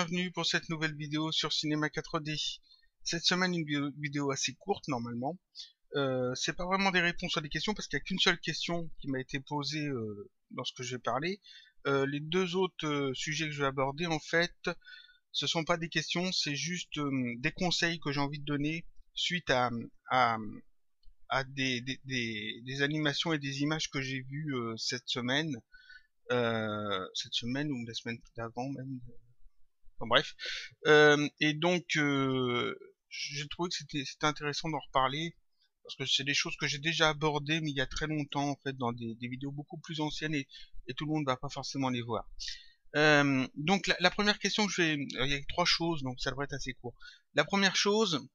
bienvenue pour cette nouvelle vidéo sur Cinéma 4D. Cette semaine, une vidéo assez courte normalement. C'est pas vraiment des réponses à des questions parce qu'il n'y a qu'une seule question qui m'a été posée dans ce que je vais parler. Les deux autres sujets que je vais aborder, en fait, ce sont pas des questions, c'est juste des conseils que j'ai envie de donner suite à, à des animations et des images que j'ai vues cette semaine ou la semaine d'avant même. Enfin, bref. Et donc, j'ai trouvé que c'était intéressant d'en reparler parce que c'est des choses que j'ai déjà abordées, mais il y a très longtemps en fait, dans des vidéos beaucoup plus anciennes et tout le monde va pas forcément les voir. Donc la première question que je vais, il y a trois choses, donc ça devrait être assez court. La première chose,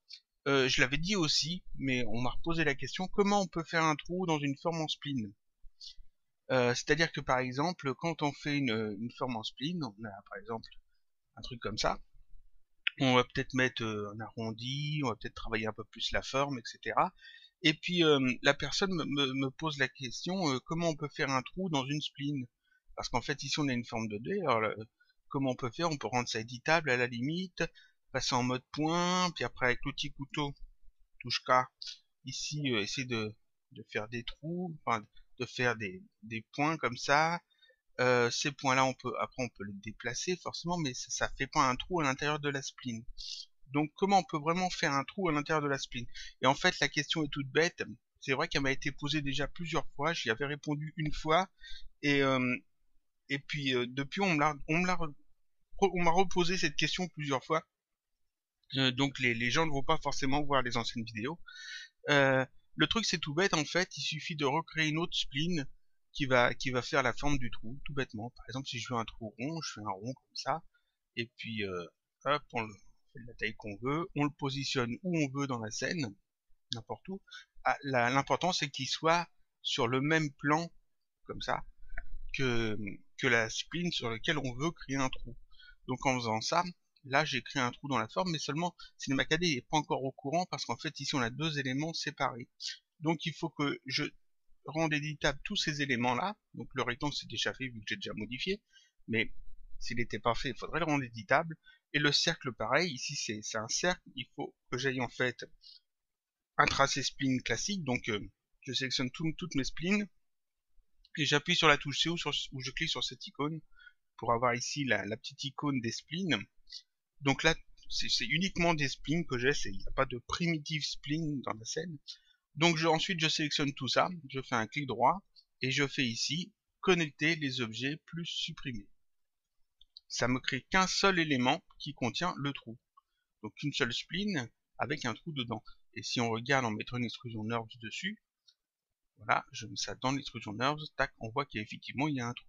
je l'avais dit aussi, mais on m'a reposé la question, comment on peut faire un trou dans une forme en spline? C'est-à-dire que par exemple, quand on fait une forme en spline, on a par exemple un truc comme ça, on va peut-être mettre un arrondi, on va peut-être travailler un peu plus la forme, etc. Et puis la personne me pose la question, comment on peut faire un trou dans une spline? Parce qu'en fait ici on a une forme de dé, alors comment on peut faire? On peut rendre ça éditable à la limite, passer en mode point, puis après avec l'outil couteau, touche K, ici essayer de faire des trous, enfin de faire des points comme ça. Ces points-là, après on peut les déplacer forcément, mais ça fait pas un trou à l'intérieur de la spline. Donc comment on peut vraiment faire un trou à l'intérieur de la spline? Et en fait, la question est toute bête. C'est vrai qu'elle m'a été posée déjà plusieurs fois. J'y avais répondu une fois, et puis depuis on m'a reposé cette question plusieurs fois. Donc les gens ne vont pas forcément voir les anciennes vidéos. Euh, le truc c'est tout bête en fait. Il suffit de recréer une autre spline qui va faire la forme du trou, tout bêtement. Par exemple, si je veux un trou rond, je fais un rond comme ça, et puis hop, on le fait de la taille qu'on veut, on le positionne où on veut dans la scène, n'importe où. Ah, l'important c'est qu'il soit sur le même plan, comme ça, que, que la spline sur laquelle on veut créer un trou. Donc en faisant ça, là j'ai créé un trou dans la forme, mais seulement Cinema 4D n'est pas encore au courant, parce qu'en fait ici on a deux éléments séparés. Donc il faut que je rendre éditable tous ces éléments-là. Donc le rectangle c'est déjà fait vu que j'ai déjà modifié, mais s'il n'était pas fait, il faudrait le rendre éditable. Et le cercle pareil, ici c'est un cercle, il faut que j'aille en fait un tracé spline classique, donc je sélectionne toutes mes splines, et j'appuie sur la touche C ou je clique sur cette icône pour avoir ici la petite icône des splines. Donc là, c'est uniquement des splines que j'ai, il n'y a pas de primitive spline dans la scène. Donc ensuite je sélectionne tout ça, je fais un clic droit et je fais ici connecter les objets plus supprimer. Ça me crée qu'un seul élément qui contient le trou. Donc une seule spline avec un trou dedans. Et si on regarde en mettant une extrusion NURBS dessus, voilà, je mets ça dans l'extrusion NURBS, tac, on voit qu'effectivement il y a un trou.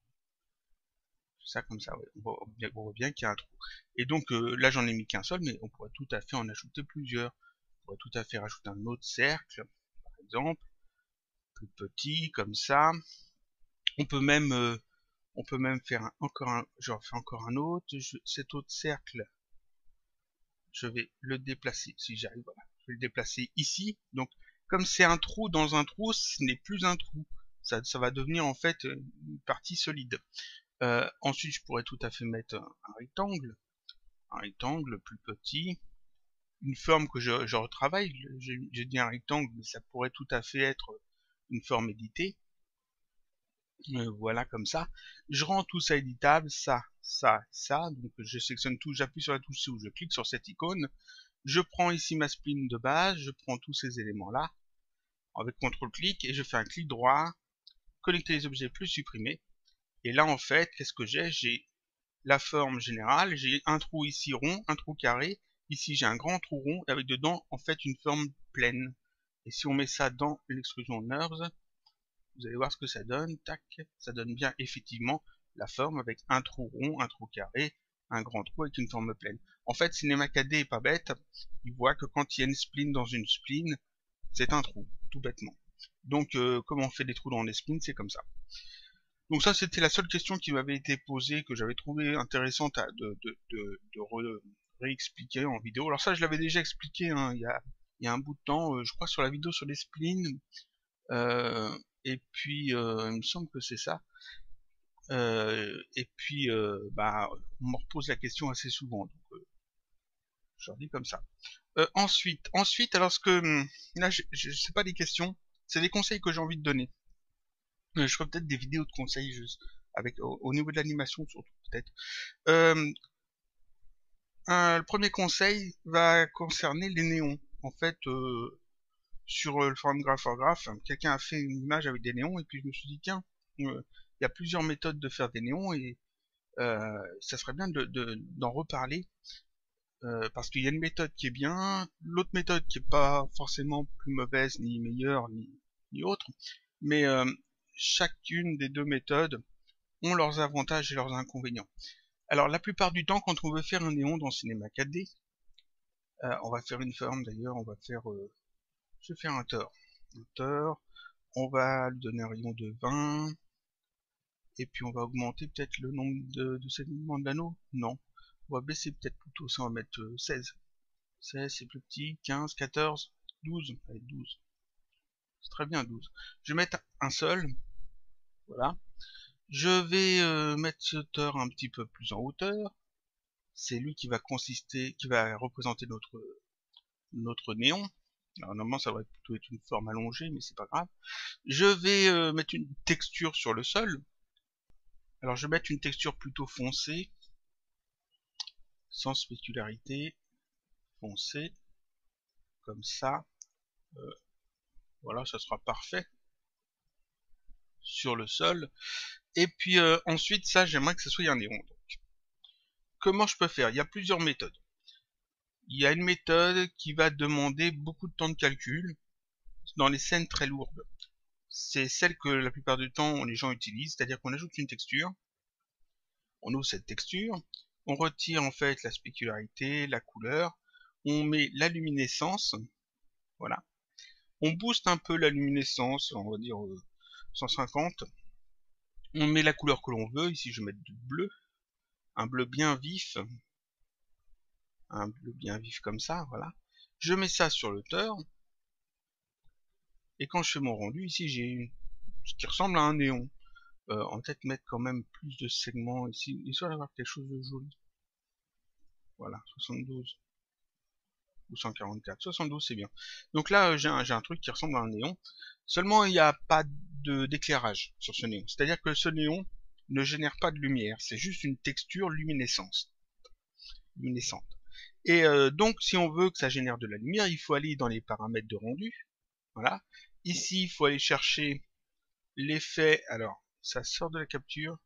Ça comme ça, ouais. On voit bien qu'il y a un trou. Et donc là j'en ai mis qu'un seul, mais on pourrait tout à fait en ajouter plusieurs. On pourrait tout à fait rajouter un autre cercle, par exemple, plus petit, comme ça. On peut même faire j'en fais encore un autre. Cet autre cercle, je vais le déplacer, si j'arrive, voilà. Je vais le déplacer ici. Donc, comme c'est un trou dans un trou, ce n'est plus un trou. Ça va devenir en fait une partie solide. Ensuite, je pourrais tout à fait mettre un rectangle plus petit. Une forme que je retravaille. J'ai dit un rectangle, mais ça pourrait tout à fait être une forme éditée. Voilà comme ça. Je rends tout ça éditable, ça. Donc je sélectionne tout, j'appuie sur la touche C ou je clique sur cette icône. Je prends ici ma spline de base, je prends tous ces éléments-là avec CTRL-clic et je fais un clic droit, connecter les objets plus supprimer. Et là en fait, qu'est-ce que j'ai? J'ai la forme générale, j'ai un trou ici rond, un trou carré. Ici j'ai un grand trou rond avec dedans en fait une forme pleine. Et si on met ça dans l'extrusion NURBS, vous allez voir ce que ça donne, tac, ça donne bien effectivement la forme avec un trou rond, un trou carré, un grand trou avec une forme pleine. En fait, Cinema 4D est pas bête, il voit que quand il y a une spline dans une spline, c'est un trou, tout bêtement. Donc, comment on fait des trous dans les splines, c'est comme ça. Donc ça, c'était la seule question qui m'avait été posée, que j'avais trouvé intéressante de réexpliquer en vidéo. Alors ça, je l'avais déjà expliqué hein, il y a un bout de temps, je crois sur la vidéo sur les splines, et puis, il me semble que c'est ça. Et puis, bah, on me repose la question assez souvent, donc je leur dis comme ça. Ensuite, alors là, c'est pas des questions, c'est des conseils que j'ai envie de donner. Je ferai peut-être des vidéos de conseils juste avec au niveau de l'animation surtout peut-être. Euh, le premier conseil va concerner les néons. En fait, sur le forum Graphorgraph, quelqu'un a fait une image avec des néons et puis je me suis dit tiens, il y a plusieurs méthodes de faire des néons et ça serait bien d'en reparler parce qu'il y a une méthode qui est bien, l'autre méthode qui est pas forcément plus mauvaise ni meilleure ni autre, mais chacune des deux méthodes ont leurs avantages et leurs inconvénients. Alors la plupart du temps, quand on veut faire un néon dans Cinema 4D, on va faire une forme d'ailleurs, je vais faire un tore. On va lui donner un rayon de 20, et puis on va augmenter peut-être le nombre de segments de l'anneau. Non, on va baisser peut-être plutôt ça, on va mettre 16. 16 c'est plus petit, 15, 14, 12, allez 12. C'est très bien 12. Je vais mettre un seul, voilà. Je vais mettre ce tore un petit peu plus en hauteur. C'est lui qui va représenter notre néon. Alors, normalement, ça devrait plutôt être une forme allongée, mais c'est pas grave. Je vais mettre une texture sur le sol. Alors, je vais mettre une texture plutôt foncée, sans spécularité, foncée, comme ça. Voilà, ça sera parfait sur le sol. Et puis ensuite, ça, j'aimerais que ce soit un néon. Donc, comment je peux faire? Il y a plusieurs méthodes. Il y a une méthode qui va demander beaucoup de temps de calcul dans les scènes très lourdes. C'est celle que la plupart du temps les gens utilisent, c'est-à-dire qu'on ajoute une texture, on ouvre cette texture, on retire en fait la spécularité, la couleur, on met la luminescence, voilà. On booste un peu la luminescence, on va dire 150. On met la couleur que l'on veut, ici je vais mettre du bleu, un bleu bien vif, comme ça, voilà. Je mets ça sur le tore, et quand je fais mon rendu, ici j'ai ce qui ressemble à un néon. On va peut-être mettre quand même plus de segments ici, histoire d'avoir quelque chose de joli. Voilà, 72 ou 144, 72 c'est bien. Donc là j'ai un truc qui ressemble à un néon, seulement il n'y a pas d'éclairage sur ce néon. C'est-à-dire que ce néon ne génère pas de lumière, c'est juste une texture luminescente. Et donc si on veut que ça génère de la lumière, il faut aller dans les paramètres de rendu. Voilà. Ici, il faut aller chercher l'effet. Alors, ça sort de la capture.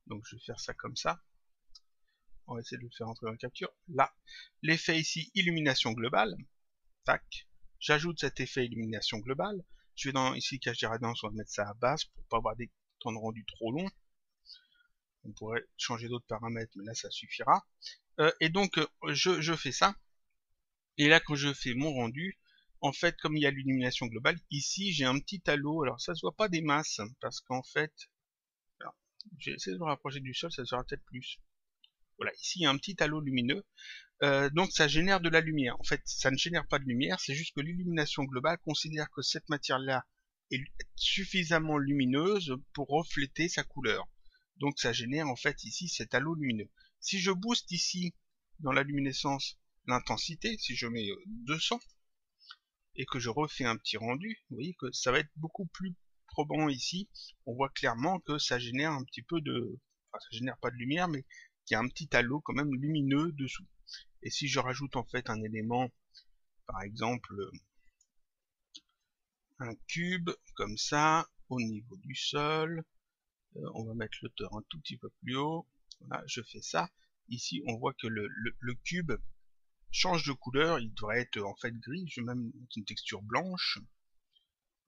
Donc je vais faire ça comme ça. On va essayer de le faire entrer dans la capture. Là, l'effet ici, illumination globale. Tac. J'ajoute cet effet illumination globale. Je vais dans ici cache des radiances, on va mettre ça à basse pour pas avoir des temps de rendu trop longs. On pourrait changer d'autres paramètres, mais là ça suffira. Et donc je fais ça. Et là quand je fais mon rendu, en fait comme il y a l'illumination globale, ici j'ai un petit halo. Alors ça se voit pas des masses, parce qu'en fait, j'ai essayé de me rapprocher du sol, ça se verra peut-être plus. Voilà, ici il y a un petit halo lumineux. Donc ça génère de la lumière. En fait, ça ne génère pas de lumière, c'est juste que l'illumination globale considère que cette matière-là est suffisamment lumineuse pour refléter sa couleur. Donc ça génère en fait ici cet halo lumineux. Si je booste ici dans la luminescence l'intensité, si je mets 200 et que je refais un petit rendu, vous voyez que ça va être beaucoup plus probant ici. On voit clairement que ça génère un petit peu de... Enfin, ça génère pas de lumière, mais qu'il y a un petit halo quand même lumineux dessous. Et si je rajoute en fait un élément, par exemple un cube, comme ça, au niveau du sol, on va mettre l'auteur un tout petit peu plus haut, voilà, je fais ça. Ici on voit que le cube change de couleur, il devrait être en fait gris, je vais même mettre une texture blanche,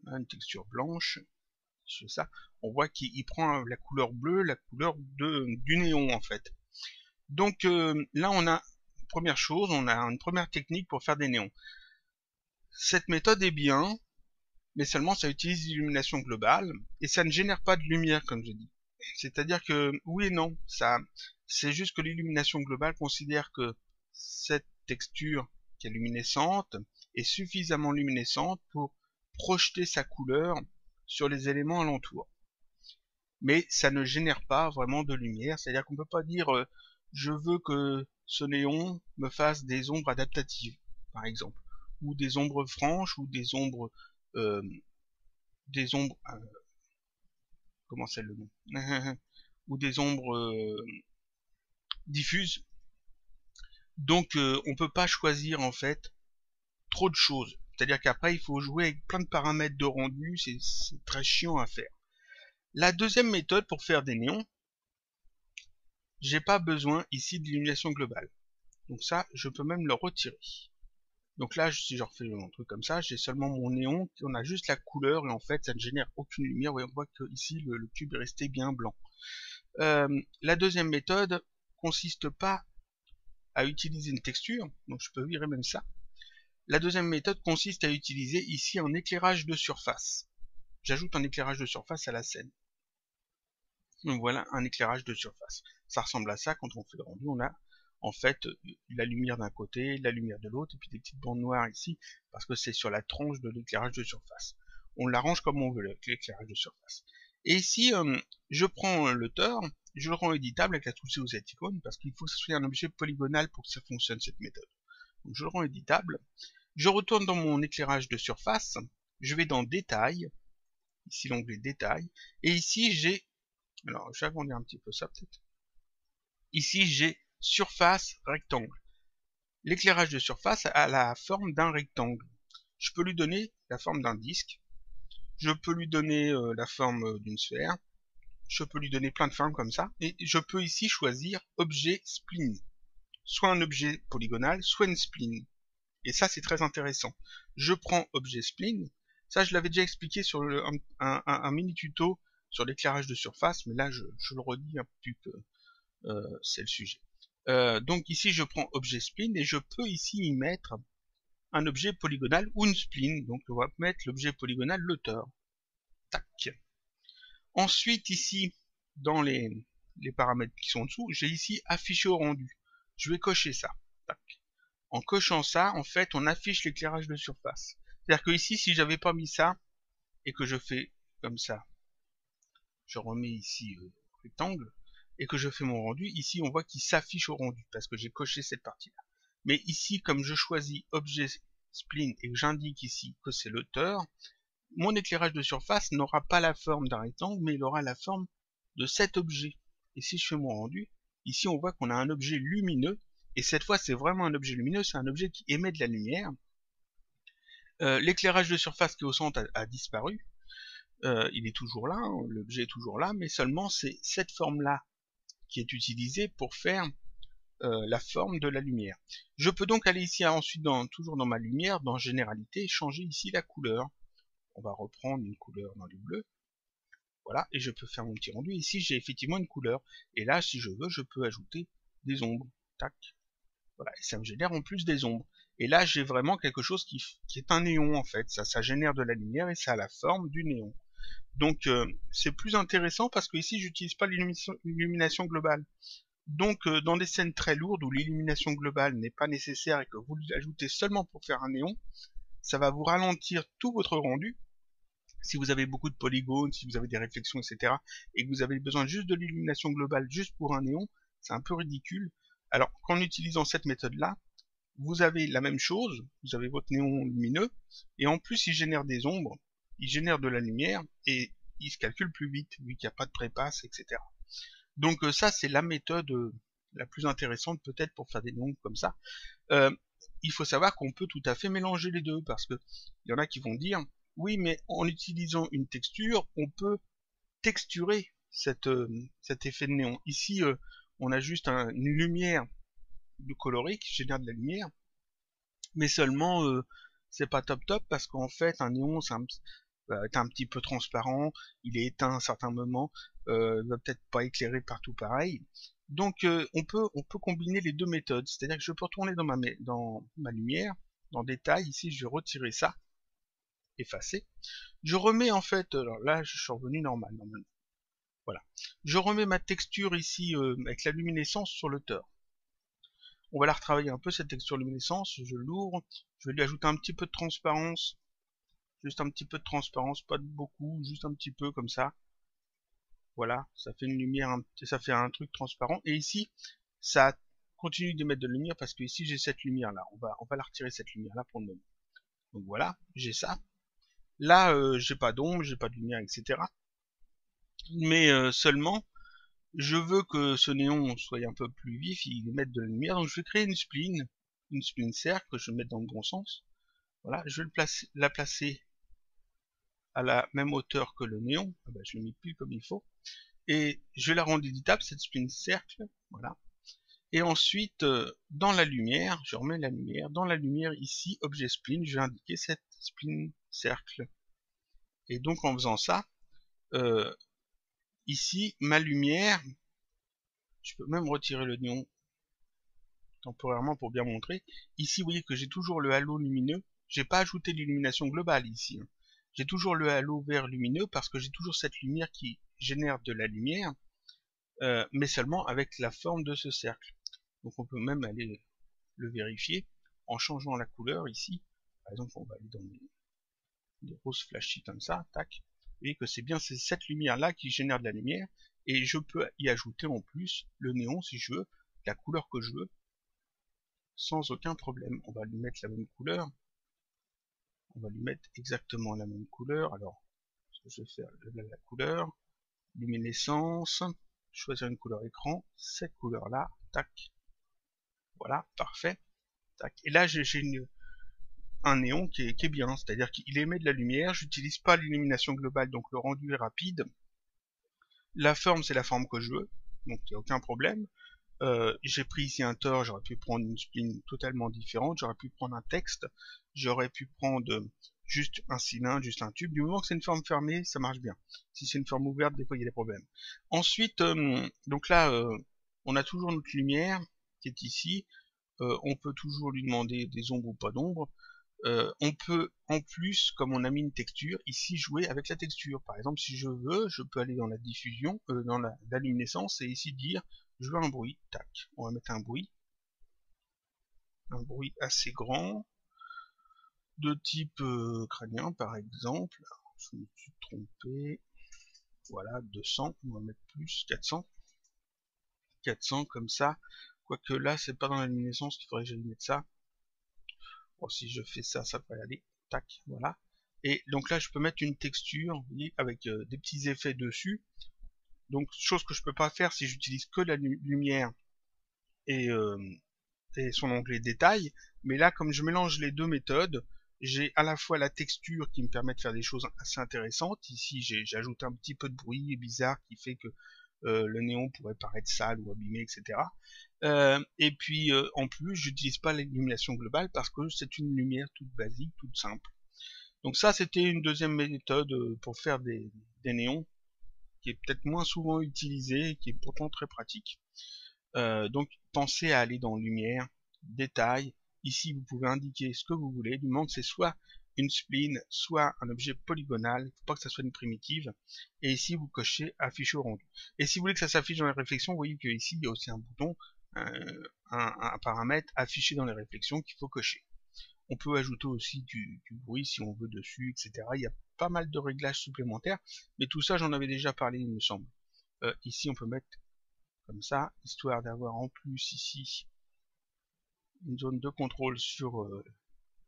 je fais ça, on voit qu'il prend la couleur bleue, la couleur du néon en fait. Donc là on a, première chose, on a une première technique pour faire des néons. Cette méthode est bien, mais seulement ça utilise l'illumination globale, et ça ne génère pas de lumière comme je dis. C'est-à-dire que, oui et non, c'est juste que l'illumination globale considère que cette texture qui est luminescente est suffisamment luminescente pour projeter sa couleur sur les éléments alentours. mais ça ne génère pas vraiment de lumière. C'est-à-dire qu'on peut pas dire je veux que ce néon me fasse des ombres adaptatives, par exemple, ou des ombres franches, ou euh, des ombres, comment c'est le nom, ou des ombres diffuses. Donc on peut pas choisir en fait trop de choses. C'est-à-dire qu'après il faut jouer avec plein de paramètres de rendu, c'est très chiant à faire. La deuxième méthode pour faire des néons, j'ai pas besoin ici d'illumination globale. Donc ça, je peux même le retirer. Donc là, si je refais un truc comme ça, j'ai seulement mon néon, on a juste la couleur, et en fait, ça ne génère aucune lumière. On voit que ici, le cube est resté bien blanc. La deuxième méthode consiste pas à utiliser une texture, donc je peux virer même ça. La deuxième méthode consiste à utiliser ici un éclairage de surface. J'ajoute un éclairage de surface à la scène. Donc voilà un éclairage de surface. Ça ressemble à ça quand on fait le rendu, on a en fait la lumière d'un côté, la lumière de l'autre, et puis des petites bandes noires ici, parce que c'est sur la tranche de l'éclairage de surface. On l'arrange comme on veut, l'éclairage de surface. Et ici, je prends le Tor, je le rends éditable avec la touche aux icônes, parce qu'il faut que ce soit un objet polygonal pour que ça fonctionne cette méthode. Donc je le rends éditable, je retourne dans mon éclairage de surface, je vais dans Détail, ici l'onglet Détail, et ici j'ai, alors je vais agrandir un petit peu ça peut-être, ici j'ai Surface rectangle. L'éclairage de surface a la forme d'un rectangle. Je peux lui donner la forme d'un disque, je peux lui donner la forme d'une sphère, je peux lui donner plein de formes comme ça, et je peux ici choisir Objet Spline, soit un objet polygonal, soit une spline. Et ça, c'est très intéressant. Je prends Objet Spline. Ça, je l'avais déjà expliqué sur un mini tuto sur l'éclairage de surface, mais là, je le redis un peu que c'est le sujet. Donc ici, je prends Objet Spline et je peux ici y mettre un objet polygonal ou une spline. Donc on va mettre l'objet polygonal le Tor. Tac. Ensuite, ici, dans les paramètres qui sont en dessous, j'ai ici Afficher au rendu. Je vais cocher ça. Tac. En cochant ça, en fait, on affiche l'éclairage de surface. C'est-à-dire que ici, si j'avais pas mis ça, et que je fais comme ça, je remets ici rectangle, et que je fais mon rendu, ici on voit qu'il s'affiche au rendu, parce que j'ai coché cette partie-là. Mais ici, comme je choisis Objet Spline, et que j'indique ici que c'est l'auteur, mon éclairage de surface n'aura pas la forme d'un rectangle, mais il aura la forme de cet objet. Et si je fais mon rendu, ici on voit qu'on a un objet lumineux, et cette fois c'est vraiment un objet lumineux, c'est un objet qui émet de la lumière. L'éclairage de surface qui est au centre a disparu, il est toujours là, hein, l'objet est toujours là, mais seulement c'est cette forme-là qui est utilisée pour faire la forme de la lumière. Je peux donc aller ici ensuite, toujours dans ma lumière, dans Généralité, et changer ici la couleur. On va reprendre une couleur dans les bleus. Voilà, et je peux faire mon petit rendu. Ici, j'ai effectivement une couleur. Et là, si je veux, je peux ajouter des ombres. Tac. Voilà, et ça me génère en plus des ombres. Et là, j'ai vraiment quelque chose qui est un néon, en fait. Ça génère de la lumière et ça a la forme du néon. Donc, c'est plus intéressant parce que ici, j'utilise pas l'illumination globale. Donc, dans des scènes très lourdes où l'illumination globale n'est pas nécessaire et que vous l'ajoutez seulement pour faire un néon, ça va vous ralentir tout votre rendu. Si vous avez beaucoup de polygones, si vous avez des réflexions, etc., et que vous avez besoin juste de l'illumination globale juste pour un néon, c'est un peu ridicule. Alors, qu'en utilisant cette méthode-là, vous avez la même chose, vous avez votre néon lumineux, et en plus il génère des ombres, il génère de la lumière, et il se calcule plus vite, vu qu'il n'y a pas de prépasse, etc. Donc ça, c'est la méthode la plus intéressante peut-être pour faire des néons comme ça. Il faut savoir qu'on peut tout à fait mélanger les deux, parce que il y en a qui vont dire, oui, mais en utilisant une texture, on peut texturer cet effet de néon. Ici, on a juste une lumière de coloré qui génère de la lumière, mais seulement c'est pas top top parce qu'en fait un néon est un petit peu transparent, il est éteint à un certain moment, va peut-être pas éclairer partout pareil. Donc on peut combiner les deux méthodes, c'est-à-dire que je peux retourner dans ma lumière, dans détail, ici je vais retirer ça, effacer. Je remets en fait, alors là je suis revenu normal normalement. Voilà. Je remets ma texture ici avec la luminescence sur le Tor. On va la retravailler un peu cette texture luminescence, je l'ouvre, je vais lui ajouter un petit peu de transparence, juste un petit peu de transparence, pas beaucoup, juste un petit peu comme ça. Voilà, ça fait une lumière, ça fait un truc transparent. Et ici, ça continue d'émettre de la lumière parce que ici j'ai cette lumière là. On va la retirer cette lumière là pour le moment. Donc voilà, j'ai ça. Là, j'ai pas d'ombre, j'ai pas de lumière, etc. Mais seulement, je veux que ce néon soit un peu plus vif, il émette de la lumière. Donc je vais créer une spline cercle que je vais mettre dans le bon sens. Voilà, je vais la placer à la même hauteur que le néon. Ah ben, je l'ai mis pile comme il faut. Et je vais la rendre éditable, cette spline cercle. Voilà. Et ensuite, dans la lumière, je remets la lumière. Dans la lumière, ici, objet spline, je vais indiquer cette spline cercle. Et donc, en faisant ça, ici, ma lumière, je peux même retirer le néon temporairement pour bien montrer. Ici, vous voyez que j'ai toujours le halo lumineux. J'ai pas ajouté l'illumination globale ici. J'ai toujours le halo vert lumineux parce que j'ai toujours cette lumière qui génère de la lumière, mais seulement avec la forme de ce cercle. Donc on peut même aller le vérifier en changeant la couleur ici. Par exemple, on va aller dans les roses flashy comme ça, tac. Vous voyez que c'est bien cette lumière-là qui génère de la lumière, et je peux y ajouter en plus le néon si je veux, la couleur que je veux, sans aucun problème. On va lui mettre la même couleur. On va lui mettre exactement la même couleur. Alors, ce que je vais faire, la couleur, luminescence, choisir une couleur écran, cette couleur-là, tac. Voilà, parfait. Tac. Et là, j'ai un néon qui est bien, c'est-à-dire qu'il émet de la lumière. J'utilise pas l'illumination globale, donc le rendu est rapide. La forme, c'est la forme que je veux, donc il n'y a aucun problème. J'ai pris ici un tore, j'aurais pu prendre une spline totalement différente, j'aurais pu prendre un texte, j'aurais pu prendre juste un cylindre, juste un tube. Du moment que c'est une forme fermée, ça marche bien. Si c'est une forme ouverte, des fois il y a des problèmes. Ensuite, donc là, on a toujours notre lumière qui est ici. On peut toujours lui demander des ombres ou pas d'ombres. On peut, en plus, comme on a mis une texture, ici jouer avec la texture. Par exemple, si je veux, je peux aller dans la diffusion, dans la luminescence, et ici dire, je veux un bruit, tac. On va mettre un bruit assez grand, de type crânien, par exemple. Alors, je me suis trompé, voilà, 200, on va mettre plus, 400. 400 comme ça, quoique là, c'est pas dans la luminescence qu'il faudrait que j'aille mettre ça. Bon, si je fais ça, ça devrait aller. Tac, voilà. Et donc là, je peux mettre une texture, vous voyez, avec des petits effets dessus. Donc, chose que je peux pas faire si j'utilise que la lumière et, son onglet détail. Mais là, comme je mélange les deux méthodes, j'ai à la fois la texture qui me permet de faire des choses assez intéressantes. Ici, j'ajoute un petit peu de bruit bizarre qui fait que le néon pourrait paraître sale ou abîmé, etc. Et puis en plus, j'utilise pas l'illumination globale parce que c'est une lumière toute basique, toute simple. Donc ça, c'était une deuxième méthode pour faire des néons, qui est peut-être moins souvent utilisée, qui est pourtant très pratique. Donc pensez à aller dans lumière, détail. Ici, vous pouvez indiquer ce que vous voulez. Du moment que c'est soit une spline, soit un objet polygonal, il ne faut pas que ça soit une primitive. Et ici, vous cochez afficher au rendu. Et si vous voulez que ça s'affiche dans les réflexions, vous voyez qu'ici, il y a aussi un bouton, un paramètre affiché dans les réflexions qu'il faut cocher. On peut ajouter aussi du bruit si on veut dessus, etc. Il y a pas mal de réglages supplémentaires, mais tout ça, j'en avais déjà parlé, il me semble. Ici, on peut mettre comme ça, histoire d'avoir en plus ici une zone de contrôle sur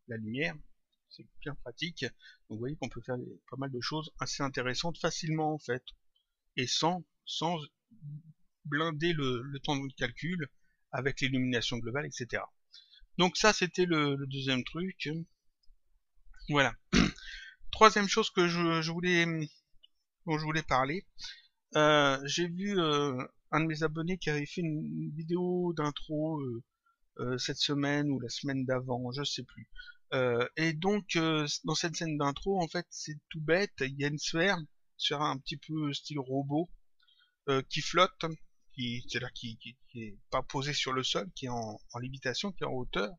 la lumière. C'est bien pratique. Donc vous voyez qu'on peut faire pas mal de choses assez intéressantes facilement en fait, et sans blinder le temps de calcul avec l'illumination globale, etc. Donc ça, c'était le deuxième truc. Voilà. Troisième chose que dont je voulais parler, j'ai vu un de mes abonnés qui avait fait une vidéo d'intro cette semaine ou la semaine d'avant, je sais plus. Et donc dans cette scène d'intro, en fait, c'est tout bête. Il y a une sphère un petit peu style robot qui flotte, c'est-à-dire qui est pas posée sur le sol, qui est en lévitation, qui est en hauteur.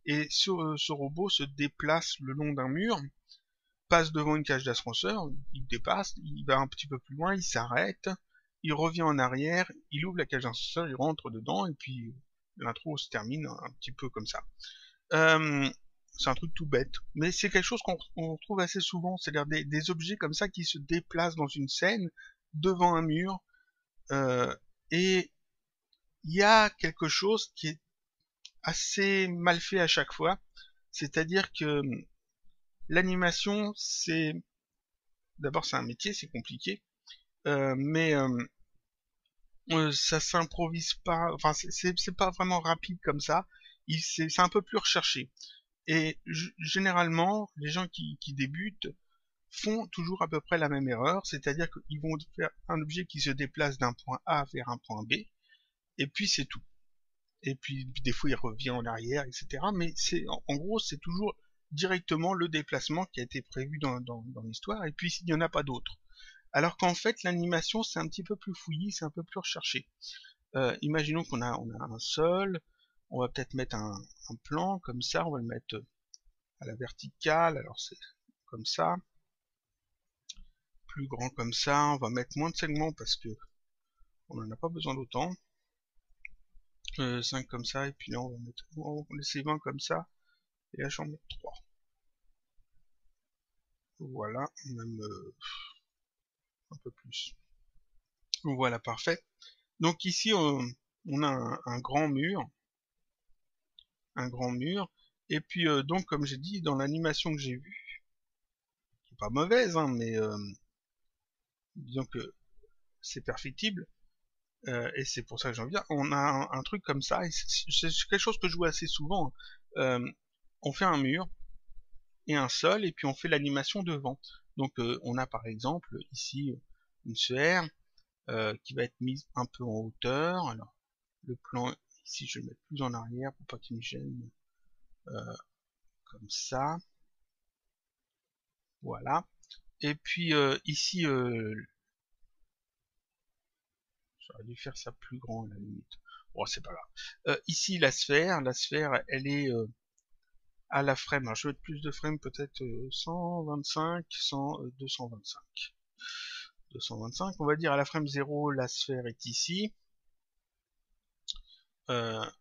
Et ce robot se déplace le long d'un mur, passe devant une cage d'ascenseur, il dépasse, il va un petit peu plus loin, il s'arrête, il revient en arrière, il ouvre la cage d'ascenseur, il rentre dedans, et puis l'intro se termine un petit peu comme ça. C'est un truc tout bête, mais c'est quelque chose qu'on trouve assez souvent, c'est-à-dire des objets comme ça qui se déplacent dans une scène, devant un mur, et il y a quelque chose qui est assez mal fait à chaque fois, c'est-à-dire que l'animation, d'abord c'est un métier, c'est compliqué, mais ça s'improvise pas, enfin c'est pas vraiment rapide comme ça, c'est un peu plus recherché. Et généralement, les gens qui débutent font toujours à peu près la même erreur, c'est-à-dire qu'ils vont faire un objet qui se déplace d'un point A vers un point B, et puis c'est tout. Et puis des fois il revient en arrière, etc. Mais en gros c'est toujours directement le déplacement qui a été prévu dans l'histoire, et puis s'il n'y en a pas d'autre. Alors qu'en fait l'animation c'est un petit peu plus fouillis, c'est un peu plus recherché. Imaginons qu'on a un sol, on va peut-être mettre un plan comme ça, on va le mettre à la verticale, alors c'est comme ça, plus grand comme ça, on va mettre moins de segments parce que on n'en a pas besoin d'autant. 5 comme ça, et puis là on va laisser 20 comme ça, et là j'en mets 3. Voilà, même un peu plus. Voilà, parfait. Donc ici on a un grand mur, et puis donc comme j'ai dit, dans l'animation que j'ai vue, qui est pas mauvaise, hein, mais disons que c'est perfectible, et c'est pour ça que j'en viens, on a un truc comme ça, et c'est quelque chose que je vois assez souvent. On fait un mur et un sol, et puis on fait l'animation devant. Donc on a par exemple ici une sphère qui va être mise un peu en hauteur. Alors le plan ici je vais le mettre plus en arrière pour pas qu'il me gêne, comme ça. Voilà. Et puis ici j'aurais dû faire ça plus grand à la limite. Bon, c'est pas grave. Ici la sphère elle est à la frame. Alors je vais mettre plus de frames, peut-être 125, 100, 225. 225, on va dire à la frame 0, la sphère est ici. Voilà,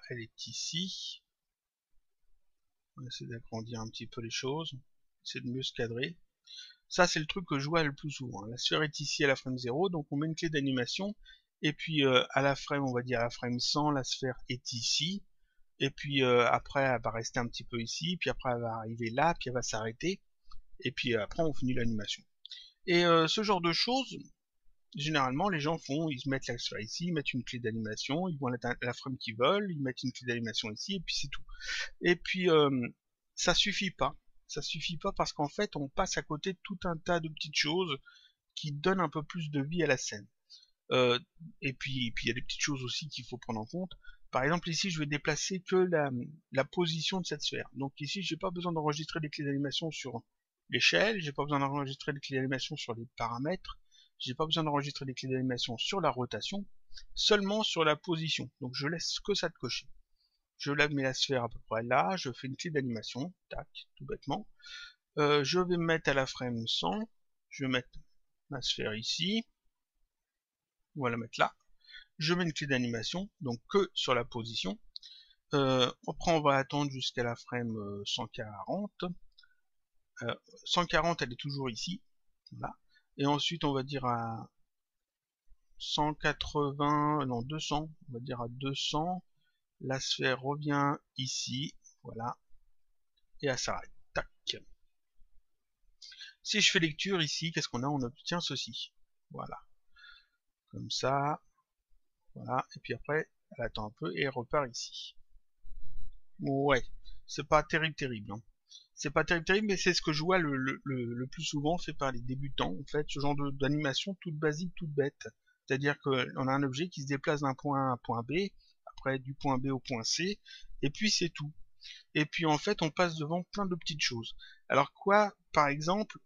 elle est ici. On va essayer d'agrandir un petit peu les choses. C'est de mieux se cadrer. Ça, c'est le truc que je vois le plus souvent. La sphère est ici à la frame 0, donc on met une clé d'animation. Et puis à la frame, on va dire à la frame 100, la sphère est ici. Et puis après, elle va rester un petit peu ici. Puis après, elle va arriver là. Puis elle va s'arrêter. Et puis après, on finit l'animation. Et ce genre de choses, généralement, les gens ils se mettent la sphère ici, ils mettent une clé d'animation, ils vont la frame qu'ils veulent, ils mettent une clé d'animation ici, et puis c'est tout. Et puis, ça suffit pas. Ça suffit pas parce qu'en fait, on passe à côté de tout un tas de petites choses qui donnent un peu plus de vie à la scène. Et puis il y a des petites choses aussi qu'il faut prendre en compte. Par exemple, ici, je vais déplacer que la position de cette sphère. Donc ici, j'ai pas besoin d'enregistrer des clés d'animation sur l'échelle, j'ai pas besoin d'enregistrer des clés d'animation sur les paramètres, j'ai pas besoin d'enregistrer des clés d'animation sur la rotation, seulement sur la position. Donc je laisse que ça de cocher. Je mets la sphère à peu près là, je fais une clé d'animation, tac, tout bêtement. Je vais me mettre à la frame 100, je vais mettre ma sphère ici, on va la mettre là. Je mets une clé d'animation, donc que sur la position. Après on va attendre jusqu'à la frame 140. 140 elle est toujours ici, voilà. Et ensuite on va dire à 180, non 200, on va dire à 200, la sphère revient ici, voilà, et elle s'arrête, tac. Si je fais lecture ici, qu'est-ce qu'on a? On obtient ceci, voilà, comme ça, voilà, et puis après, elle attend un peu et elle repart ici. Ouais, c'est pas terrible, hein. C'est pas terrible, mais c'est ce que je vois le plus souvent fait par les débutants, en fait, ce genre d'animation toute basique, toute bête. C'est-à-dire qu'on a un objet qui se déplace d'un point A à un point B, après du point B au point C, et puis c'est tout. Et puis en fait, on passe devant plein de petites choses. Alors quoi, par exemple,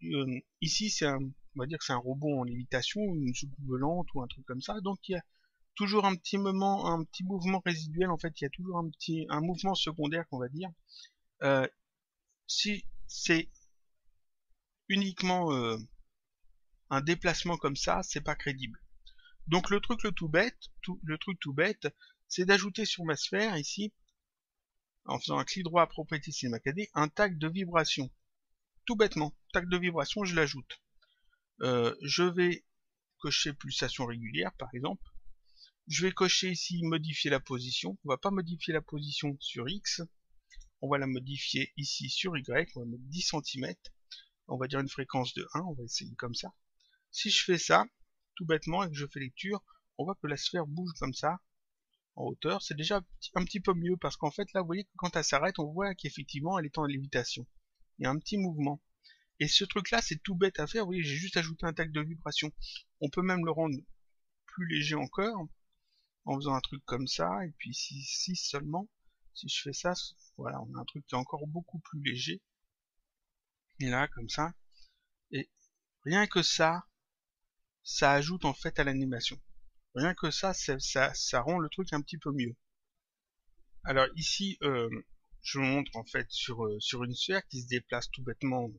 ici on va dire que c'est un robot en lévitation, une soucoupe volante ou un truc comme ça, donc il y a toujours un petit mouvement résiduel, en fait, il y a toujours un mouvement secondaire qu'on va dire. Si c'est uniquement un déplacement comme ça, c'est pas crédible. Donc le truc tout bête, c'est d'ajouter sur ma sphère ici, en faisant un clic droit à propriété cinéma 4D, un tag de vibration. Tout bêtement, tag de vibration, je l'ajoute. Je vais cocher pulsation régulière par exemple. Je vais cocher ici modifier la position. On va pas modifier la position sur X, on va la modifier ici sur Y, on va mettre 10 cm, on va dire une fréquence de 1, on va essayer comme ça. Si je fais ça, tout bêtement, et que je fais lecture, on voit que la sphère bouge comme ça, en hauteur. C'est déjà un petit peu mieux, parce qu'en fait, là, vous voyez que quand elle s'arrête, on voit qu'effectivement, elle est en lévitation. Il y a un petit mouvement. Et ce truc-là, c'est tout bête à faire. Vous voyez, j'ai juste ajouté un tag de vibration. On peut même le rendre plus léger encore, en faisant un truc comme ça, et puis ici seulement, si je fais ça, voilà, on a un truc qui est encore beaucoup plus léger. Et là, comme ça. Et rien que ça ajoute en fait à l'animation. Rien que ça rend le truc un petit peu mieux. Alors ici, je vous montre en fait sur une sphère qui se déplace tout bêtement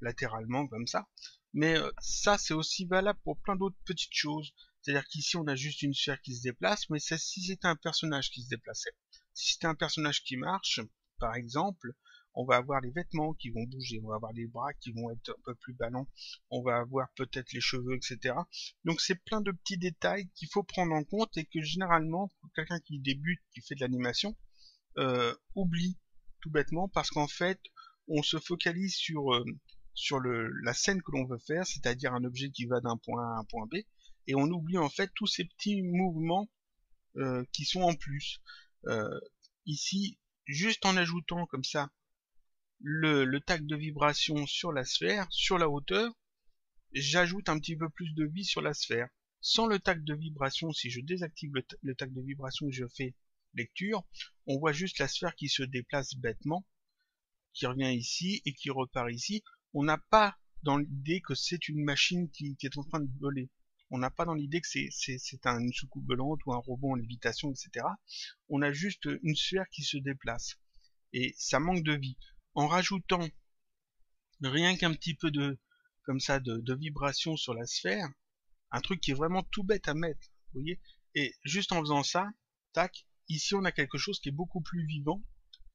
latéralement comme ça. Mais ça, c'est aussi valable pour plein d'autres petites choses. C'est-à-dire qu'ici, on a juste une sphère qui se déplace, mais si c'était un personnage qui se déplaçait. Si c'était un personnage qui marche, par exemple, on va avoir les vêtements qui vont bouger, on va avoir les bras qui vont être un peu plus ballants, on va avoir peut-être les cheveux, etc. Donc c'est plein de petits détails qu'il faut prendre en compte et que généralement, pour quelqu'un qui débute, qui fait de l'animation, oublie tout bêtement parce qu'en fait, on se focalise sur la scène que l'on veut faire, c'est-à-dire un objet qui va d'un point A à un point B, et on oublie en fait tous ces petits mouvements qui sont en plus. Ici, juste en ajoutant comme ça le tag de vibration sur la sphère, sur la hauteur, j'ajoute un petit peu plus de vie sur la sphère. Sans le tag de vibration, si je désactive le tag de vibration et je fais lecture, on voit juste la sphère qui se déplace bêtement, qui revient ici et qui repart ici. On n'a pas dans l'idée que c'est une machine qui est en train de voler. On n'a pas dans l'idée que c'est une soucoupe volante ou un robot en lévitation, etc. On a juste une sphère qui se déplace. Et ça manque de vie. En rajoutant rien qu'un petit peu comme ça, de vibration sur la sphère, un truc qui est vraiment tout bête à mettre, vous voyez, et juste en faisant ça, tac, ici on a quelque chose qui est beaucoup plus vivant,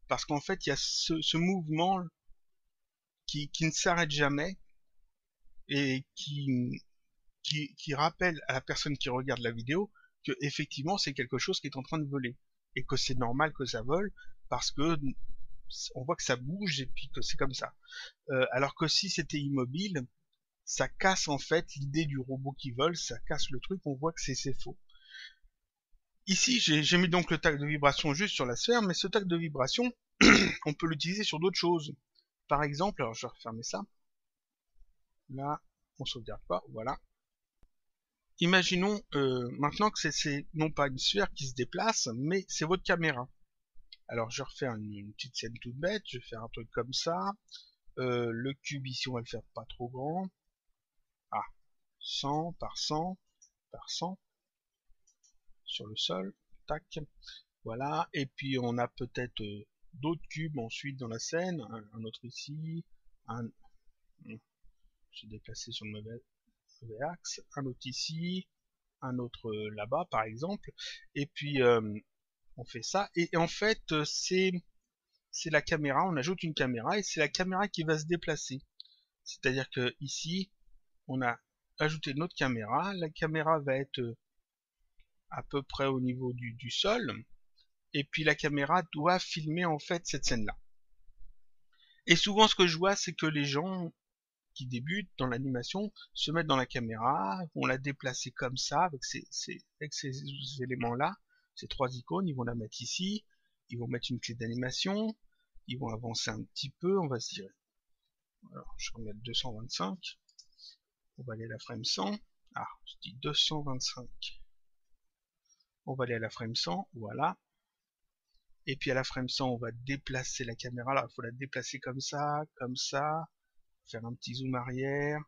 parce qu'en fait il y a ce mouvement qui ne s'arrête jamais, et qui rappelle à la personne qui regarde la vidéo que effectivement c'est quelque chose qui est en train de voler, et que c'est normal que ça vole, parce que on voit que ça bouge, et puis que c'est comme ça. Alors que si c'était immobile, ça casse en fait l'idée du robot qui vole, ça casse le truc, on voit que c'est faux. Ici, j'ai mis donc le tag de vibration juste sur la sphère, mais ce tag de vibration, on peut l'utiliser sur d'autres choses. Par exemple, alors je vais refermer ça. Là, on sauvegarde pas, voilà. Imaginons maintenant que c'est non pas une sphère qui se déplace, mais c'est votre caméra. Alors je vais refaire une petite scène toute bête, je vais faire un truc comme ça. Le cube ici, on va le faire pas trop grand. Ah, 100 par 100 par 100 sur le sol, tac, voilà, et puis on a peut-être d'autres cubes ensuite dans la scène, un autre ici, je vais déplacer sur le mauvais axe, un autre ici, un autre là-bas par exemple, et puis on fait ça, et en fait c'est la caméra, on ajoute une caméra, et c'est la caméra qui va se déplacer, c'est-à-dire que ici, on a ajouté notre caméra, la caméra va être à peu près au niveau du sol, et puis la caméra doit filmer en fait cette scène-là. Et souvent ce que je vois, c'est que les gens qui débutent dans l'animation se mettent dans la caméra, vont la déplacer comme ça, avec ces éléments-là, ces trois icônes, ils vont la mettre ici, ils vont mettre une clé d'animation, ils vont avancer un petit peu, on va se dire, alors je vais remettre 225, on va aller à la frame 100, ah, je dis 225, on va aller à la frame 100, voilà, et puis à la frame 100, on va déplacer la caméra, alors il faut la déplacer comme ça, faire un petit zoom arrière,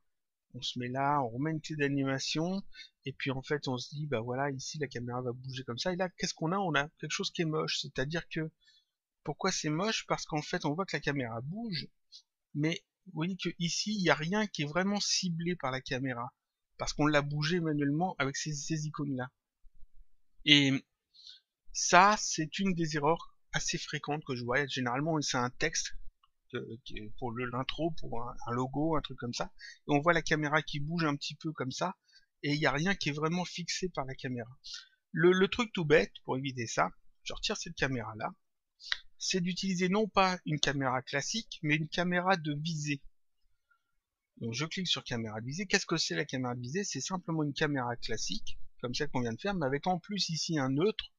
on se met là, on remet une clé d'animation, et puis en fait on se dit, bah voilà, ici la caméra va bouger comme ça, et là qu'est-ce qu'on a? On a quelque chose qui est moche, c'est-à-dire que, pourquoi c'est moche? Parce qu'en fait on voit que la caméra bouge, mais vous voyez que ici il n'y a rien qui est vraiment ciblé par la caméra, parce qu'on l'a bougé manuellement avec ces icônes-là. Et ça, c'est une des erreurs assez fréquentes que je vois. Généralement, c'est un texte pour l'intro, pour un logo, un truc comme ça. Et on voit la caméra qui bouge un petit peu comme ça, et il n'y a rien qui est vraiment fixé par la caméra. Le truc tout bête, pour éviter ça, je retire cette caméra-là, c'est d'utiliser non pas une caméra classique, mais une caméra de visée. Donc je clique sur caméra de visée. Qu'est-ce que c'est la caméra de visée? C'est simplement une caméra classique, comme celle qu'on vient de faire, mais avec en plus ici un neutre,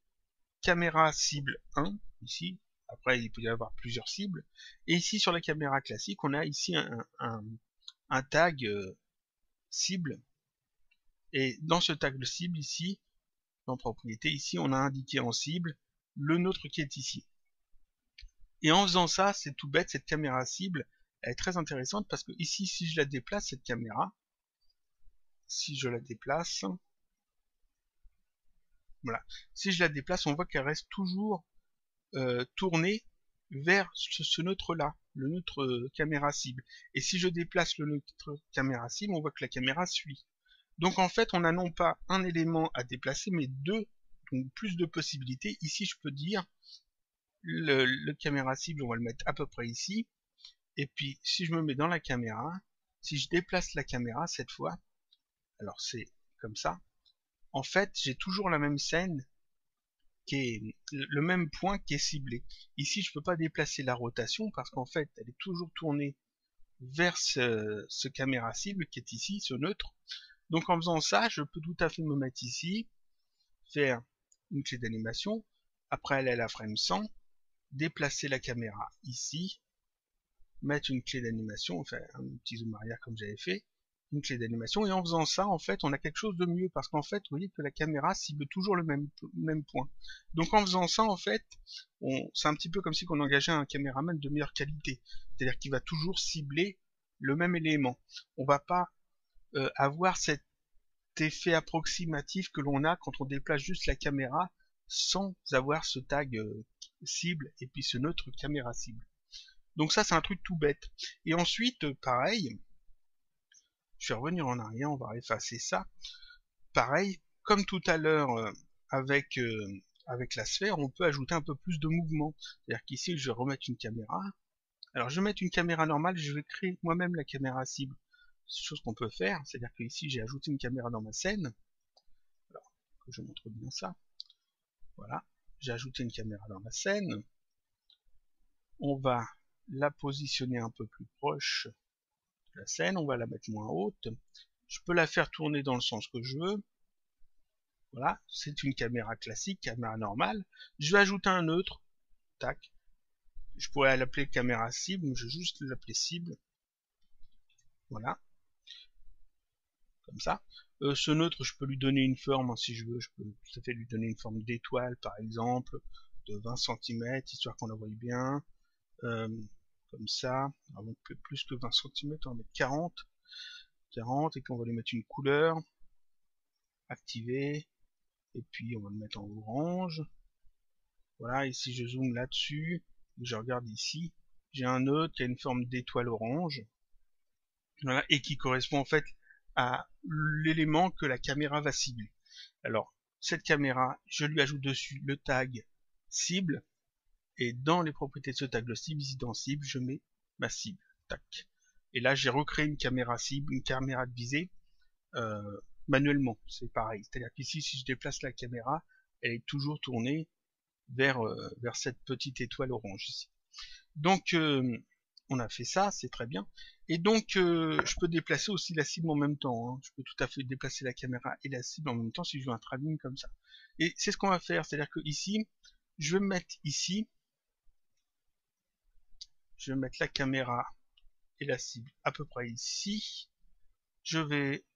caméra cible 1, ici. Après il peut y avoir plusieurs cibles. Et ici sur la caméra classique, on a ici un tag cible. Et dans ce tag de cible ici, dans propriété, ici on a indiqué en cible le neutre qui est ici. Et en faisant ça, c'est tout bête, cette caméra cible, elle est très intéressante parce que ici, si je la déplace, cette caméra, si je la déplace, voilà, si je la déplace, on voit qu'elle reste toujours tournée vers ce neutre-là, le neutre caméra cible. Et si je déplace le neutre caméra cible, on voit que la caméra suit. Donc en fait, on a non pas un élément à déplacer, mais deux, donc plus de possibilités. Ici, je peux dire, le caméra cible, on va le mettre à peu près ici. Et puis, si je me mets dans la caméra, si je déplace la caméra cette fois, alors c'est comme ça, en fait, j'ai toujours la même scène, qui est le même point qui est ciblé. Ici, je peux pas déplacer la rotation parce qu'en fait, elle est toujours tournée vers ce caméra cible qui est ici, ce neutre. Donc en faisant ça, je peux tout à fait me mettre ici, faire une clé d'animation, après aller à la frame 100, déplacer la caméra ici, mettre une clé d'animation, enfin un petit zoom arrière comme j'avais fait, une clé d'animation, et en faisant ça, en fait, on a quelque chose de mieux, parce qu'en fait, vous voyez que la caméra cible toujours le même point. Donc en faisant ça, en fait, c'est un petit peu comme si on engageait un caméraman de meilleure qualité, c'est-à-dire qu'il va toujours cibler le même élément. On va pas avoir cet effet approximatif que l'on a quand on déplace juste la caméra sans avoir ce tag cible et puis ce neutre caméra cible. Donc ça, c'est un truc tout bête. Et ensuite, pareil, je vais revenir en arrière, on va effacer ça. Pareil, comme tout à l'heure avec la sphère, on peut ajouter un peu plus de mouvement. C'est-à-dire qu'ici, je vais remettre une caméra. Alors, je vais mettre une caméra normale, je vais créer moi-même la caméra cible. C'est chose qu'on peut faire, c'est-à-dire que ici, j'ai ajouté une caméra dans ma scène. Alors, que je montre bien ça. Voilà, j'ai ajouté une caméra dans ma scène. On va la positionner un peu plus proche de la scène, on va la mettre moins haute. Je peux la faire tourner dans le sens que je veux. Voilà, c'est une caméra classique, caméra normale. Je vais ajouter un neutre. Tac. Je pourrais l'appeler caméra cible, mais je vais juste l'appeler cible. Voilà. Comme ça. Ce neutre, je peux lui donner une forme hein, si je veux. Je peux tout à fait lui donner une forme d'étoile, par exemple, de 20 cm, histoire qu'on la voie bien. Comme ça. Alors, plus que 20 cm, on va mettre 40. 40, et qu'on va lui mettre une couleur. Activer. Et puis, on va le mettre en orange. Voilà, et si je zoome là-dessus, je regarde ici, j'ai un neutre qui a une forme d'étoile orange, voilà, et qui correspond en fait à l'élément que la caméra va cibler. Alors, cette caméra, je lui ajoute dessus le tag cible, et dans les propriétés de ce tag de cible, ici dans cible, je mets ma cible. Tac. Et là, j'ai recréé une caméra cible, une caméra de visée, manuellement. C'est pareil. C'est-à-dire qu'ici, si je déplace la caméra, elle est toujours tournée vers cette petite étoile orange ici. Donc on a fait ça, c'est très bien. Et donc je peux déplacer aussi la cible en même temps. Hein. Je peux tout à fait déplacer la caméra et la cible en même temps si je veux un travelling comme ça. Et c'est ce qu'on va faire, c'est-à-dire que ici, je vais me mettre ici, je vais mettre la caméra et la cible à peu près ici. Je vais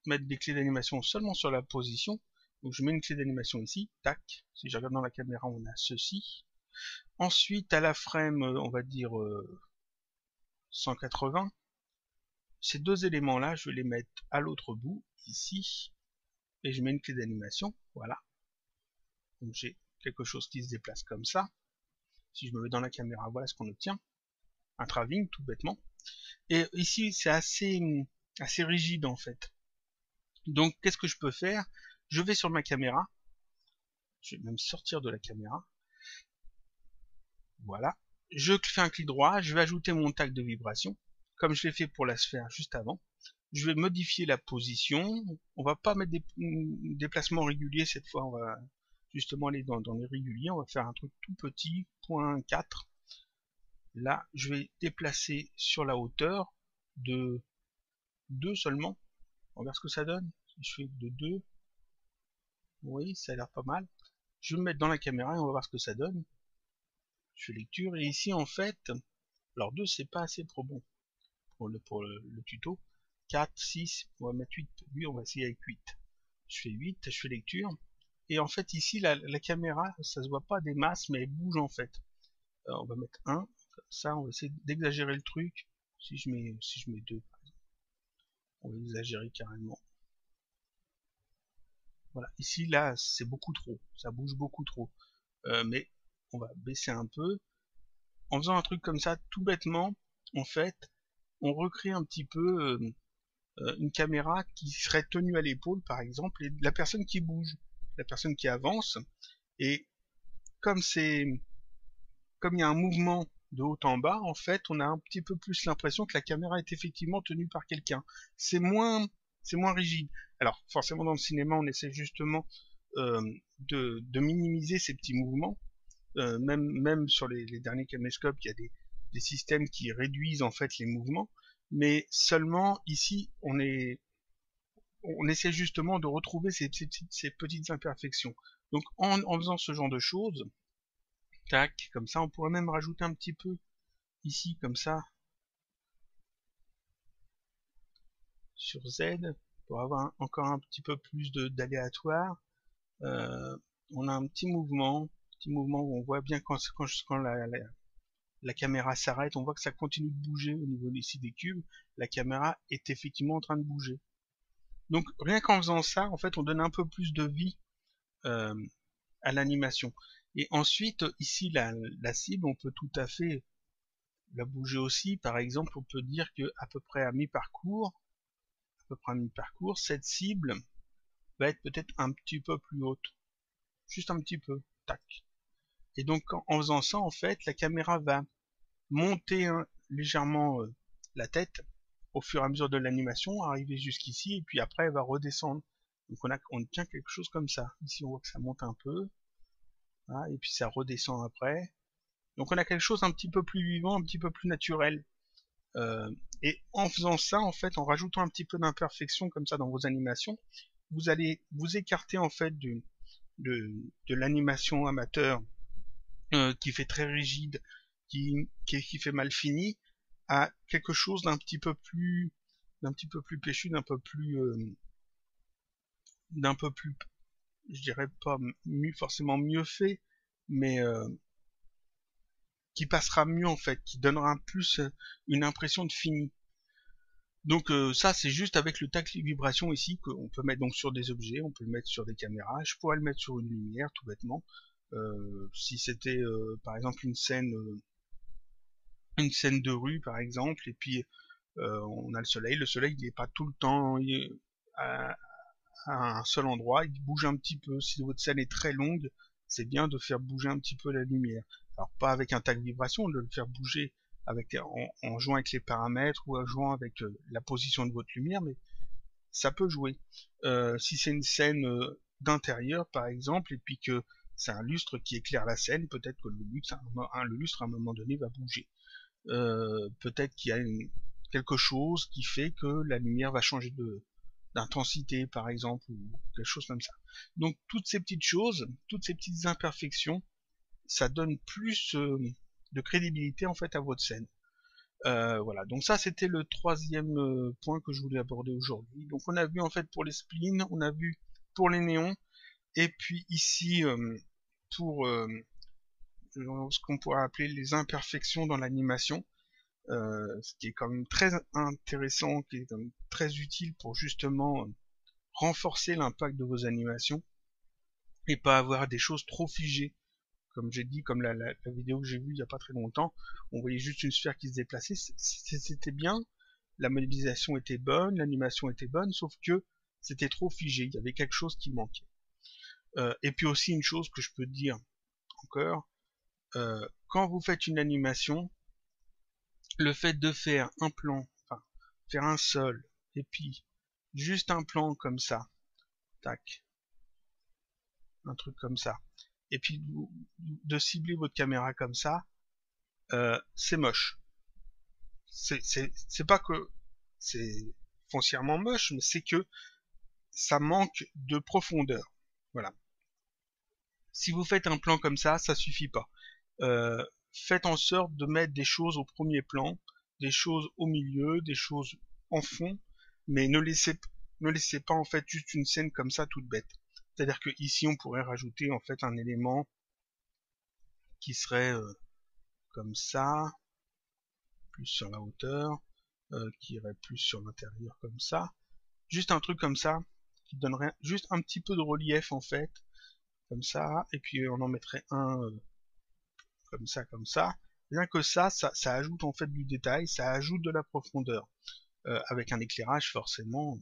mettre des clés d'animation seulement sur la position. Donc je mets une clé d'animation ici, tac. Si je regarde dans la caméra, on a ceci. Ensuite, à la frame, on va dire 180. Ces deux éléments-là, je vais les mettre à l'autre bout, ici. Et je mets une clé d'animation, voilà. Donc j'ai quelque chose qui se déplace comme ça. Si je me mets dans la caméra, voilà ce qu'on obtient. Un travelling, tout bêtement. Et ici, c'est assez rigide, en fait. Donc, qu'est-ce que je peux faire? Je vais sur ma caméra. Je vais même sortir de la caméra. Voilà. je fais un clic droit, je vais ajouter mon tag de vibration, comme je l'ai fait pour la sphère juste avant. Je vais modifier la position. On va pas mettre des déplacements réguliers cette fois, on va justement aller dans les réguliers. On va faire un truc tout petit, 0.4. Là, je vais déplacer sur la hauteur de 2 seulement. On va voir ce que ça donne. Si je fais de 2, oui, ça a l'air pas mal. Je vais me mettre dans la caméra et on va voir ce que ça donne. Je fais lecture, et ici en fait, alors 2 c'est pas assez pour bon pour le tuto. 4, 6, on va mettre 8, lui on va essayer avec 8. Je fais 8, je fais lecture, et en fait ici la caméra, ça se voit pas des masses, mais elle bouge en fait. Alors, on va mettre 1, comme ça on va essayer d'exagérer le truc. Si je mets 2 par exemple, on va exagérer carrément. Voilà, ici là c'est beaucoup trop, ça bouge beaucoup trop. Mais on va baisser un peu. En faisant un truc comme ça, tout bêtement, en fait, on recrée un petit peu une caméra qui serait tenue à l'épaule, par exemple, et la personne qui bouge, la personne qui avance, et comme il y a un mouvement de haut en bas, en fait, on a un petit peu plus l'impression que la caméra est effectivement tenue par quelqu'un. C'est moins rigide. Alors, forcément, dans le cinéma, on essaie justement de minimiser ces petits mouvements. Même sur les derniers caméscopes, il y a des systèmes qui réduisent en fait les mouvements, mais seulement ici, on essaie justement de retrouver ces petites imperfections. Donc, en faisant ce genre de choses, tac, comme ça, on pourrait même rajouter un petit peu ici, comme ça, sur Z, pour avoir encore un petit peu plus d'aléatoire. On a un petit mouvement où on voit bien quand la caméra s'arrête, on voit que ça continue de bouger au niveau ici des cubes. La caméra est effectivement en train de bouger. Donc rien qu'en faisant ça, en fait, on donne un peu plus de vie à l'animation. Et ensuite, ici, la cible, on peut tout à fait la bouger aussi. Par exemple, on peut dire que à peu près à mi-parcours, cette cible va être peut-être un petit peu plus haute. Juste un petit peu. Tac. Et donc, en faisant ça, en fait, la caméra va monter légèrement la tête au fur et à mesure de l'animation, arriver jusqu'ici, et puis après elle va redescendre. Donc on tient quelque chose comme ça. Ici on voit que ça monte un peu, voilà, et puis ça redescend après. Donc on a quelque chose un petit peu plus vivant, un petit peu plus naturel. Et en faisant ça, en fait, en rajoutant un petit peu d'imperfection comme ça dans vos animations, vous allez vous écarter en fait de l'animation amateur qui fait très rigide, qui fait mal fini, à quelque chose d'un petit peu plus péchu, d'un peu plus, je dirais pas forcément mieux fait, mais qui passera mieux en fait, qui donnera plus une impression de fini. Donc ça c'est juste avec le tag vibration ici qu'on peut mettre donc sur des objets, on peut le mettre sur des caméras, je pourrais le mettre sur une lumière tout bêtement. Si c'était par exemple une scène de rue par exemple, et puis on a le soleil il n'est pas tout le temps à, à un seul endroit, il bouge un petit peu. Si votre scène est très longue, c'est bien de faire bouger un petit peu la lumière. Alors pas avec un tag vibration, de le faire bouger en jouant avec les paramètres ou en jouant avec la position de votre lumière, mais ça peut jouer. Si c'est une scène d'intérieur par exemple, et puis que c'est un lustre qui éclaire la scène, peut-être que le lustre à un moment donné va bouger. Peut-être qu'il y a quelque chose qui fait que la lumière va changer d'intensité par exemple, ou quelque chose comme ça. Donc toutes ces petites choses, toutes ces petites imperfections, ça donne plus de crédibilité en fait à votre scène. Voilà, donc ça c'était le troisième point que je voulais aborder aujourd'hui. Donc on a vu en fait pour les spleens, on a vu pour les néons, et puis ici pour ce qu'on pourrait appeler les imperfections dans l'animation. Ce qui est quand même très intéressant, qui est quand même très utile pour justement renforcer l'impact de vos animations et pas avoir des choses trop figées. Comme j'ai dit, comme la vidéo que j'ai vue il n'y a pas très longtemps, on voyait juste une sphère qui se déplaçait, c'était bien, la modélisation était bonne, l'animation était bonne, sauf que c'était trop figé, il y avait quelque chose qui manquait. Et puis aussi une chose que je peux dire encore, quand vous faites une animation, le fait de faire un plan, enfin, faire un seul, et puis juste un plan comme ça, tac, un truc comme ça, et puis de cibler votre caméra comme ça, c'est moche. C'est pas que c'est foncièrement moche, mais c'est que ça manque de profondeur. Voilà. Si vous faites un plan comme ça suffit pas. Faites en sorte de mettre des choses au premier plan, des choses au milieu, des choses en fond, mais ne laissez pas en fait juste une scène comme ça toute bête. C'est-à-dire que ici on pourrait rajouter en fait un élément qui serait comme ça, plus sur la hauteur, qui irait plus sur l'intérieur comme ça. Juste un truc comme ça, qui donnerait juste un petit peu de relief en fait, comme ça, et puis on en mettrait un comme ça. Rien que ça ajoute en fait du détail, ça ajoute de la profondeur. Avec un éclairage forcément,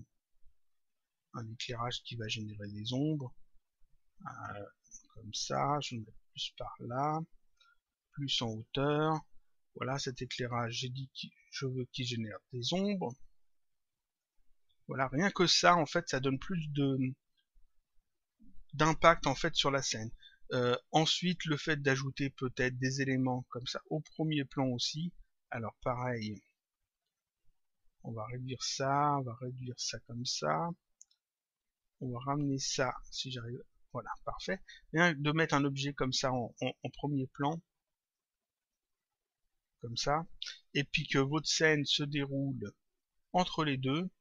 un éclairage qui va générer des ombres, comme ça, je vais mettre plus par là, plus en hauteur. Voilà, cet éclairage, j'ai dit que je veux qu'il génère des ombres. Voilà, rien que ça, en fait, ça donne plus d'impact en fait sur la scène. Ensuite, le fait d'ajouter peut-être des éléments comme ça au premier plan aussi. Alors pareil, on va réduire ça comme ça. On va ramener ça, si j'arrive. Voilà, parfait. Bien de mettre un objet comme ça en premier plan, comme ça, et puis que votre scène se déroule entre les deux.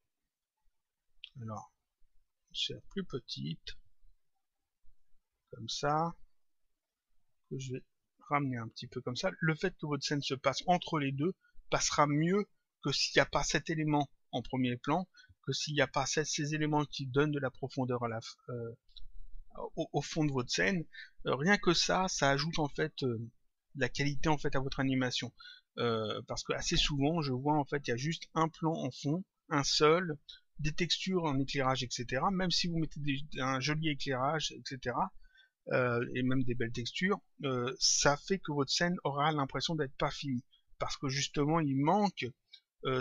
Alors, c'est la plus petite, comme ça, que je vais ramener un petit peu comme ça. Le fait que votre scène se passe entre les deux passera mieux que s'il n'y a pas cet élément en premier plan, que s'il n'y a pas ces éléments qui donnent de la profondeur à au fond de votre scène. Rien que ça ajoute en fait de la qualité en fait à votre animation. Parce que assez souvent, je vois en fait il y a juste un plan en fond, un seul, des textures, un éclairage, etc. Même si vous mettez un joli éclairage, etc. Et même des belles textures, ça fait que votre scène aura l'impression d'être pas finie. Parce que justement, il manque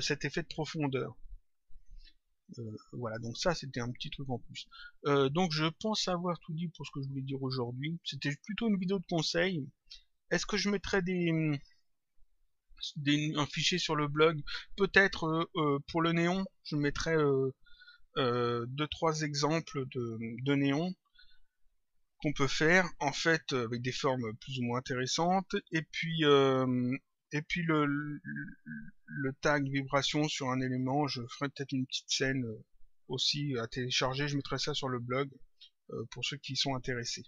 cet effet de profondeur. Voilà, donc ça c'était un petit truc en plus. Donc je pense avoir tout dit pour ce que je voulais dire aujourd'hui. C'était plutôt une vidéo de conseil. Est-ce que je mettrai un fichier sur le blog? Peut-être pour le néon, je mettrai 2-3 exemples de néon qu'on peut faire en fait avec des formes plus ou moins intéressantes. Et puis le tag vibration sur un élément, je ferai peut-être une petite scène aussi à télécharger, je mettrai ça sur le blog pour ceux qui sont intéressés.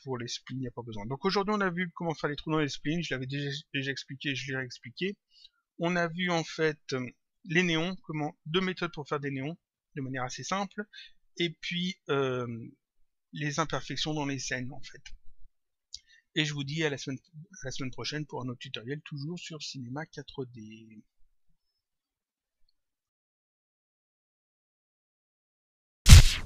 Pour les splines, il n'y a pas besoin. Donc aujourd'hui on a vu comment faire les trous dans les splines, je l'avais déjà expliqué, je l'ai réexpliqué. On a vu en fait les néons, deux méthodes pour faire des néons de manière assez simple, et puis les imperfections dans les scènes en fait. Et je vous dis à la semaine prochaine pour un autre tutoriel toujours sur Cinema 4D.